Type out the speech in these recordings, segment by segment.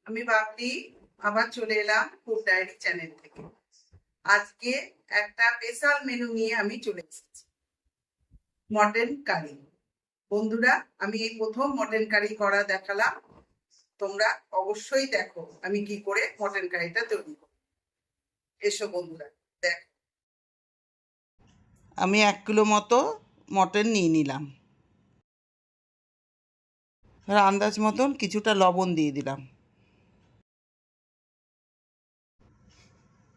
আমি বাবলি আবার চলে এলাম ফুড ডায়েরি চ্যানেল থেকে। আজকে একটা স্পেশাল মেনু নিয়ে আমি চলে এসেছি, মটন কারি। বন্ধুরা, আমি এই প্রথম মটন কারি করা দেখালাম, তোমরা অবশ্যই দেখো আমি কি করে মটন কারিটা তৈরি করি। এসো বন্ধুরা, দেখো। আমি 1 কিলো মতো মটন নিয়ে নিলাম। আন্দাজ মতন কিছুটা লবণ দিয়ে দিলাম।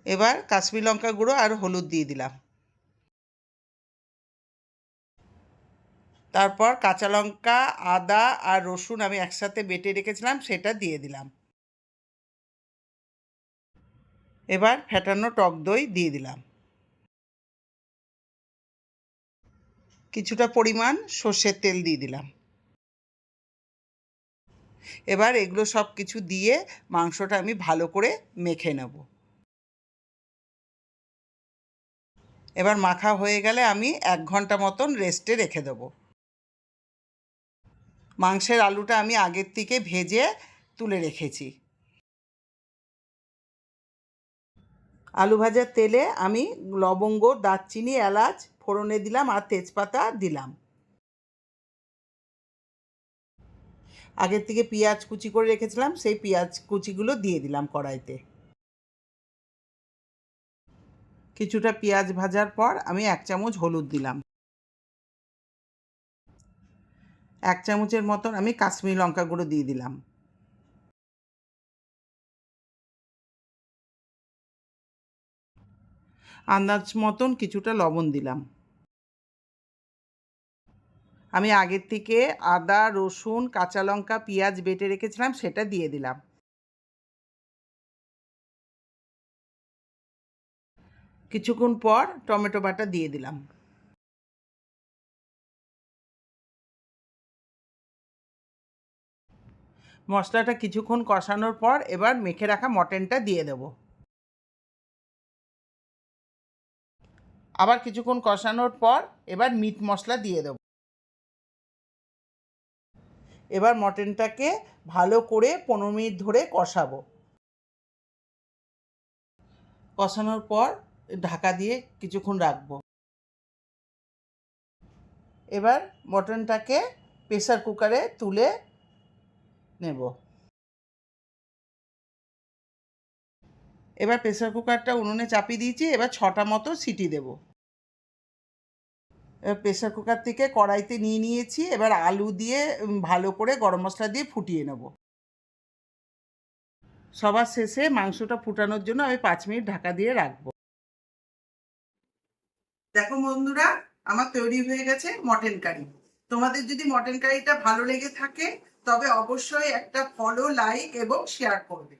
এবার কাশ্মীরি লঙ্কা গুঁড়ো আর হলুদ দিয়ে দিলাম। তারপর কাঁচা লঙ্কা, আদা আর রসুন আমি একসাথে বেটে রেখেছিলাম, সেটা দিয়ে দিলাম। এবার ফেটানো টক দই দিয়ে দিলাম। কিছুটা পরিমাণ সর্ষের তেল দিয়ে দিলাম। এবার এগুলো সব কিছু দিয়ে মাংসটা আমি ভালো করে মেখে নেব। এবার মাখা হয়ে গেলে আমি 1 ঘন্টা মতন রেস্টে রেখে দেবো। মাংসের আলুটা আমি আগের থেকে ভেজে তুলে রেখেছি। আলু ভাজার তেলে আমি লবঙ্গ, দারচিনি, এলাচ ফোড়নে দিলাম আর তেজপাতা দিলাম। আগের থেকে পেঁয়াজ কুচি করে রেখেছিলাম, সেই পেঁয়াজ কুচিগুলো দিয়ে দিলাম কড়াইতে। কিছুটা পেঁয়াজ ভাজার পর আমি 1 চামচ হলুদ দিলাম। 1 চামচের মতন আমি কাশ্মীরি লঙ্কা গুঁড়ো দিয়ে দিলাম। আন্দাজ মতন কিছুটা লবণ দিলাম। আমি আগের থেকে আদা, রসুন, কাঁচা লঙ্কা, পেঁয়াজ বেটে রেখেছিলাম, সেটা দিয়ে দিলাম। কিছুক্ষণ পর টমেটো বাটা দিয়ে দিলাম। মশলাটা কিছুক্ষণ কষানোর পর এবার মেখে রাখা মটনটা দিয়ে দেব। আবার কিছুক্ষণ কষানোর পর এবার মিট মশলা দিয়ে দেব। এবার মটনটাকে ভালো করে 15 মিনিট ধরে কষাবো। কষানোর পর ঢাকা দিয়ে কিছুক্ষণ রাখবো। এবার মটনটাকে প্রেসার কুকারে তুলে নেব। এবার প্রেসার কুকারটা উনুনে চাপিয়ে দিয়েছি, এবার 6টা মতো সিটি দেব। এবার প্রেসার কুকার থেকে কড়াইতে নিয়ে নিয়েছি, এবার আলু দিয়ে ভালো করে গরম মশলা দিয়ে ফুটিয়ে নেব। সবার শেষে মাংসটা ফুটানোর জন্য আমি 5 মিনিট ঢাকা দিয়ে রাখবো। দেখো বন্ধুরা, আমার তৈরি হয়ে গেছে মটন কারি। তোমাদের যদি মটন কারিটা ভালো লেগে থাকে তবে অবশ্যই একটা ফলো, লাইক এবং শেয়ার করবে।